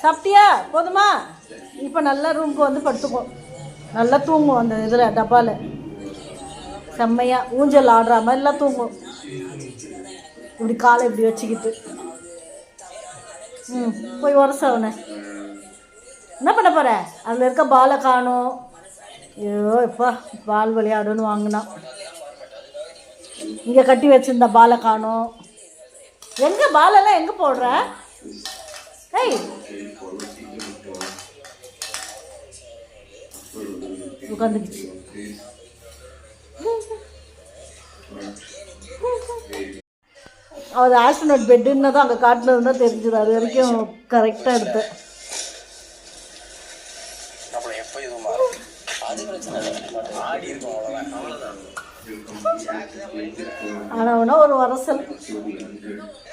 சாப்பிட்டியா? போதுமா? இப்போ நல்லா ரூமுக்கு வந்து படுத்துக்கும், நல்லா தூங்கும். அந்த இதில் டப்பாவில் செம்மையாக ஊஞ்சல் ஆடுற மாதிரிலாம் தூங்கும். இப்படி காலை இப்படி வச்சுக்கிட்டு போய் உரச அவனை. என்ன பண்ண போகிற? அதில் இருக்க பாலை காணும். ஐயோ எப்பா, பால் விளையாடுன்னு வாங்கினான். இங்கே கட்டி வச்சுருந்த பாலை காணும். எங்கே பாலெல்லாம் எங்கே போடுற? ஏய் உட்காந்துக்குச்சு. அவர் ஆஸ்ட்ரோனட் பெட்டுன்னு தான் அங்கே காட்டினது தான் தெரிஞ்சுது. அது வரைக்கும் கரெக்டாக எடுத்தேன். ஆனால் ஒரு வரசல்.